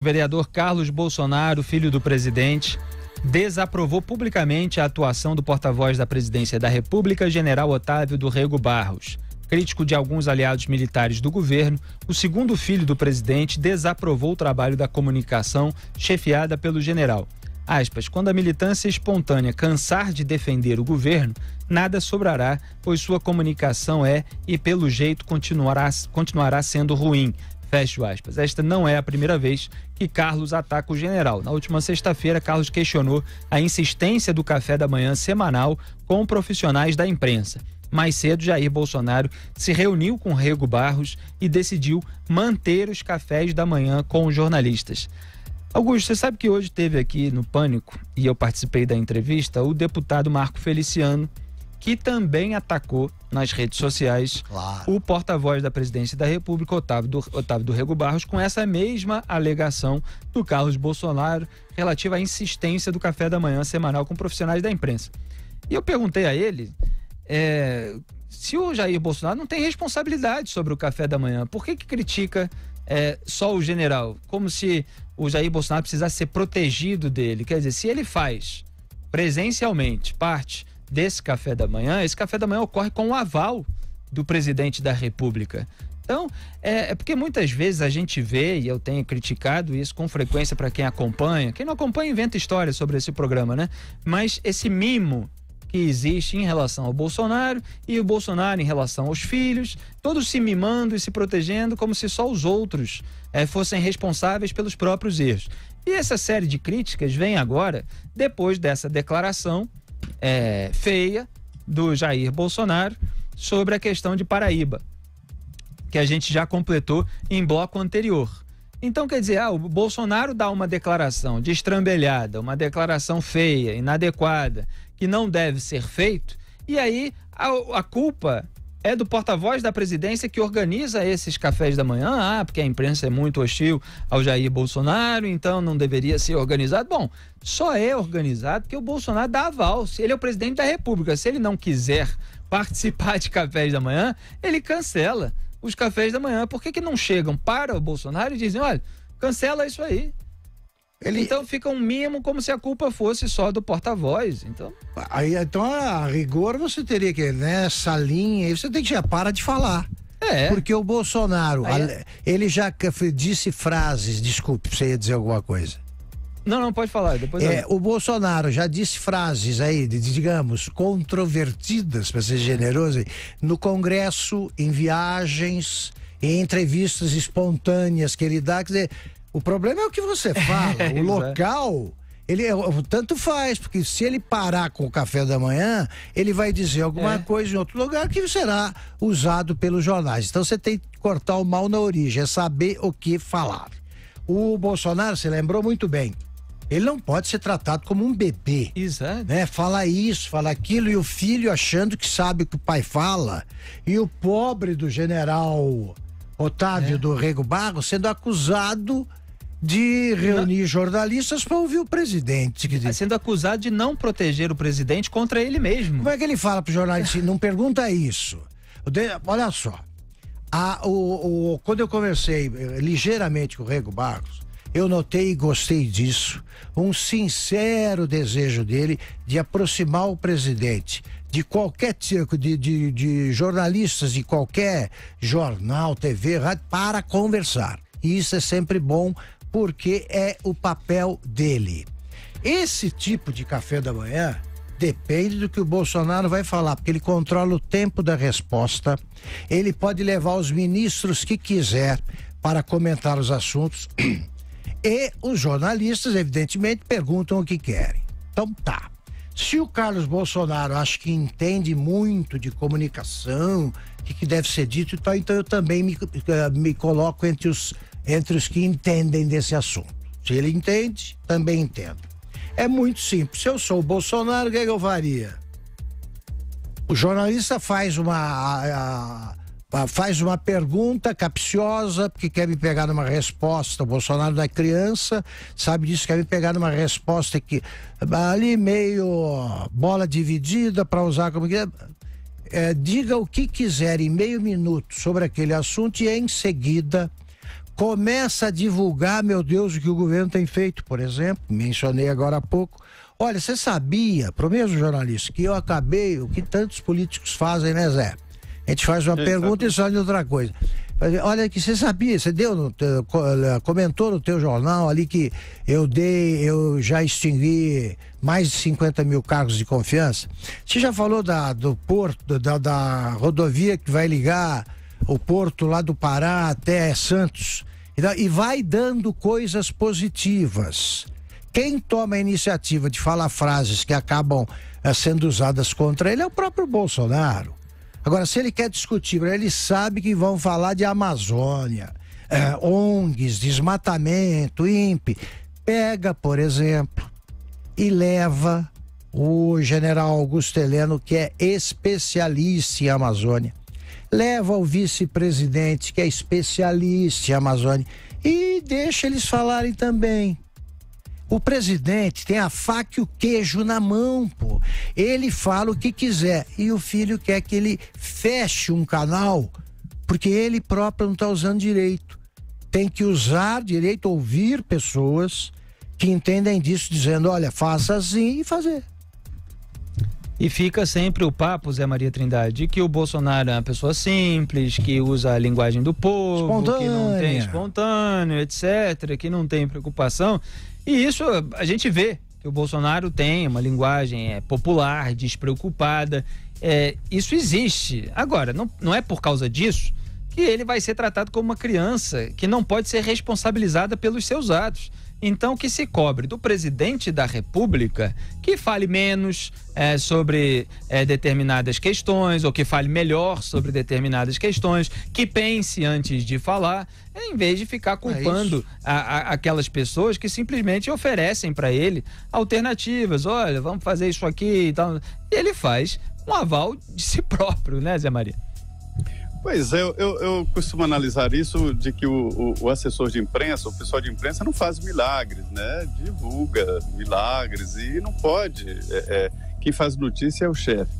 O vereador Carlos Bolsonaro, filho do presidente, desaprovou publicamente a atuação do porta-voz da Presidência da República, general Otávio do Rego Barros. Crítico de alguns aliados militares do governo, o segundo filho do presidente desaprovou o trabalho da comunicação chefiada pelo general. Aspas, quando a militância espontânea cansar de defender o governo, nada sobrará, pois sua comunicação é e pelo jeito continuará sendo ruim. Fecho aspas. Esta não é a primeira vez que Carlos ataca o general. Na última sexta-feira, Carlos questionou a insistência do café da manhã semanal com profissionais da imprensa. Mais cedo, Jair Bolsonaro se reuniu com Rego Barros e decidiu manter os cafés da manhã com os jornalistas. Augusto, você sabe que hoje teve aqui no Pânico, e eu participei da entrevista, o deputado Marco Feliciano, que também atacou nas redes sociais o porta-voz da Presidência da República, Otávio do Rego Barros, com essa mesma alegação do Carlos Bolsonaro relativa à insistência do café da manhã semanal com profissionais da imprensa. E eu perguntei a ele se o Jair Bolsonaro não tem responsabilidade sobre o café da manhã, por que critica só o general? Como se o Jair Bolsonaro precisasse ser protegido dele. Quer dizer, se ele faz presencialmente parte desse café da manhã, esse café da manhã ocorre com o aval do presidente da República. Então, é porque muitas vezes a gente vê, e eu tenho criticado isso com frequência para quem acompanha, quem não acompanha inventa histórias sobre esse programa, né? Mas esse mimo que existe em relação ao Bolsonaro e o Bolsonaro em relação aos filhos, todos se mimando e se protegendo como se só os outros fossem responsáveis pelos próprios erros. E essa série de críticas vem agora, depois dessa declaração feia do Jair Bolsonaro sobre a questão de Paraíba, que a gente já completou em bloco anterior. Então, quer dizer, o Bolsonaro dá uma declaração destrambelhada, uma declaração feia, inadequada, que não deve ser feito, e aí a culpa é do porta-voz da presidência que organiza esses cafés da manhã, porque a imprensa é muito hostil ao Jair Bolsonaro, então não deveria ser organizado. Bom, só é organizado porque o Bolsonaro dá aval. Se ele é o presidente da República, se ele não quiser participar de cafés da manhã, ele cancela os cafés da manhã. Por que não chegam para o Bolsonaro e dizem, olha, cancela isso aí? Então fica um mimo como se a culpa fosse só do porta-voz. Então a rigor você teria que, nessa linha, você tem que já para de falar. Porque o Bolsonaro, ele já disse frases, desculpe, você ia dizer alguma coisa. Não, pode falar. Depois o Bolsonaro já disse frases aí, digamos, controvertidas, para ser generoso, no Congresso, em viagens, em entrevistas espontâneas que ele dá, quer dizer, o problema é o que você fala, o local, ele tanto faz, porque se ele parar com o café da manhã, ele vai dizer alguma coisa em outro lugar que será usado pelos jornais. Então você tem que cortar o mal na origem, é saber o que falar. O Bolsonaro, você lembrou muito bem, ele não pode ser tratado como um bebê. Exato. Né? Fala isso, fala aquilo, e o filho achando que sabe o que o pai fala, e o pobre do general Otávio do Rego Barros sendo acusado de reunir jornalistas para ouvir o presidente. Sendo acusado de não proteger o presidente contra ele mesmo. Como é que ele fala pro jornalista? Não pergunta isso. Olha só, quando eu conversei ligeiramente com o Rego Barros, eu notei e gostei disso, um sincero desejo dele de aproximar o presidente de qualquer tipo de jornalistas de qualquer jornal, TV, rádio, para conversar. E isso é sempre bom, porque é o papel dele. Esse tipo de café da manhã depende do que o Bolsonaro vai falar, porque ele controla o tempo da resposta, ele pode levar os ministros que quiser para comentar os assuntos e os jornalistas, evidentemente, perguntam o que querem. Então tá. Se o Carlos Bolsonaro acha que entende muito de comunicação, o que deve ser dito, então eu também me coloco entre os que entendem desse assunto. Se ele entende, também entendo. É muito simples. Se eu sou o Bolsonaro, o que eu faria? O jornalista faz uma pergunta capciosa, porque quer me pegar numa resposta. O Bolsonaro não é criança, sabe disso, quer me pegar numa resposta que ali meio bola dividida para usar como que diga o que quiser em meio minuto sobre aquele assunto e em seguida começa a divulgar, meu Deus, o que o governo tem feito, por exemplo, mencionei agora há pouco. Olha, você sabia, pro mesmo jornalista, que eu acabei, o que tantos políticos fazem, né, Zé? A gente faz uma pergunta e só de outra coisa. Olha, que você sabia, você comentou no teu jornal ali que eu já extingui mais de 50 mil cargos de confiança. Você já falou do porto, da rodovia que vai ligar o porto lá do Pará até Santos, e vai dando coisas positivas. Quem toma a iniciativa de falar frases que acabam sendo usadas contra ele é o próprio Bolsonaro. Agora, se ele quer discutir, ele sabe que vão falar de Amazônia, ONGs, desmatamento, INPE. Pega, por exemplo, e leva o general Augusto Heleno, que é especialista em Amazônia. Leva o vice-presidente, que é especialista em Amazônia, e deixa eles falarem também. O presidente tem a faca e o queijo na mão, pô. Ele fala o que quiser e o filho quer que ele feche um canal porque ele próprio não está usando direito. Tem que usar direito, ouvir pessoas que entendem disso, dizendo, olha, faça assim e fazer. E fica sempre o papo, Zé Maria Trindade, que o Bolsonaro é uma pessoa simples, que usa a linguagem do povo, que não tem espontâneo, etc., que não tem preocupação. E isso a gente vê, que o Bolsonaro tem uma linguagem popular, despreocupada. Isso existe. Agora, não é por causa disso que ele vai ser tratado como uma criança que não pode ser responsabilizada pelos seus atos. Então, que se cobre do presidente da República que fale menos sobre determinadas questões, ou que fale melhor sobre determinadas questões, que pense antes de falar, em vez de ficar culpando aquelas pessoas que simplesmente oferecem para ele alternativas. Olha, vamos fazer isso aqui e tal. E ele faz um aval de si próprio, né, Zé Maria? Pois é, eu costumo analisar isso de que o assessor de imprensa, o pessoal de imprensa não faz milagres, né? Divulga milagres e não pode. Quem faz notícia é o chefe.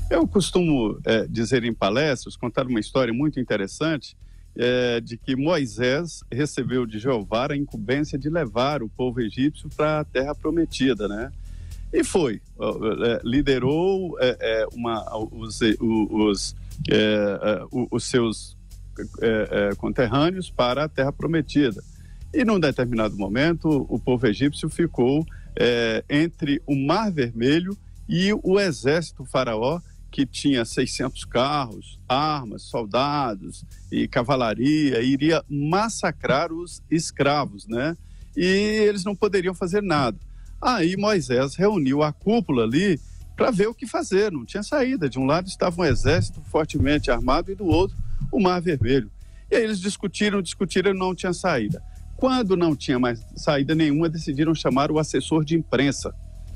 Eu costumo dizer em palestras, contar uma história muito interessante, de que Moisés recebeu de Jeová a incumbência de levar o povo egípcio para a terra prometida, né? E foi, liderou os seus conterrâneos para a terra prometida. E num determinado momento, o povo egípcio ficou entre o Mar Vermelho e o exército faraó, que tinha 600 carros, armas, soldados e cavalaria, e iria massacrar os escravos, né? E eles não poderiam fazer nada. Aí Moisés reuniu a cúpula ali para ver o que fazer, não tinha saída. De um lado estava um exército fortemente armado e do outro o Mar Vermelho. E aí eles discutiram e não tinha saída. Quando não tinha mais saída nenhuma, decidiram chamar o assessor de imprensa,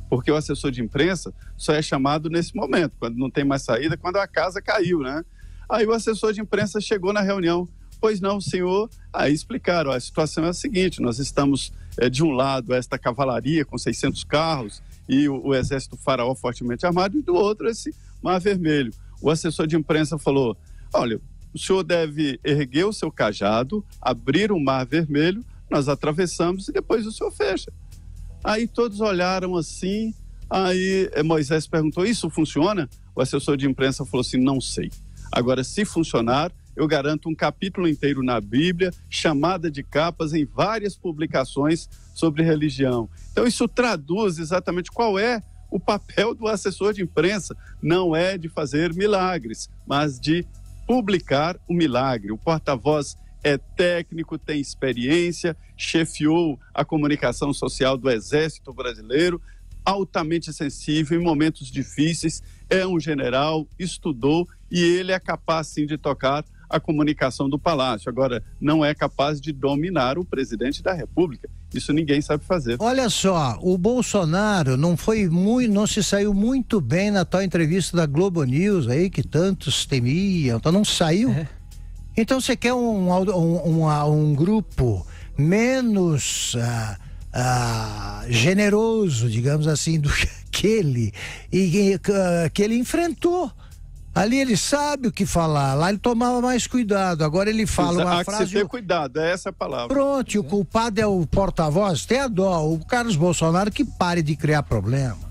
porque o assessor de imprensa só é chamado nesse momento, quando não tem mais saída, quando a casa caiu, né? Aí o assessor de imprensa chegou na reunião. Pois não, senhor. Aí explicaram, a situação é a seguinte, nós estamos de um lado esta cavalaria com 600 carros e o exército faraó fortemente armado, e do outro esse Mar Vermelho. O assessor de imprensa falou, olha, o senhor deve erguer o seu cajado, abrir o Mar Vermelho, nós atravessamos e depois o senhor fecha. Aí todos olharam assim, aí Moisés perguntou, isso funciona? O assessor de imprensa falou assim, não sei. Agora, se funcionar, eu garanto um capítulo inteiro na Bíblia, chamada de capas em várias publicações sobre religião. Então isso traduz exatamente qual é o papel do assessor de imprensa. Não é de fazer milagres, mas de publicar o milagre. O porta-voz é técnico, tem experiência, chefiou a comunicação social do Exército Brasileiro, altamente sensível em momentos difíceis, é um general, estudou e ele é capaz sim de tocar a comunicação do Palácio. Agora, não é capaz de dominar o presidente da República. Isso ninguém sabe fazer. Olha só, o Bolsonaro não se saiu muito bem na tal entrevista da Globo News aí, que tantos temiam, então não saiu. Então você quer um grupo menos generoso, digamos assim, do que aquele, que ele enfrentou. Ali ele sabe o que falar, lá ele tomava mais cuidado, agora ele fala uma frase... Há que se ter cuidado, é essa a palavra. Pronto, o culpado é o porta-voz, tem a dó, o Carlos Bolsonaro que pare de criar problema.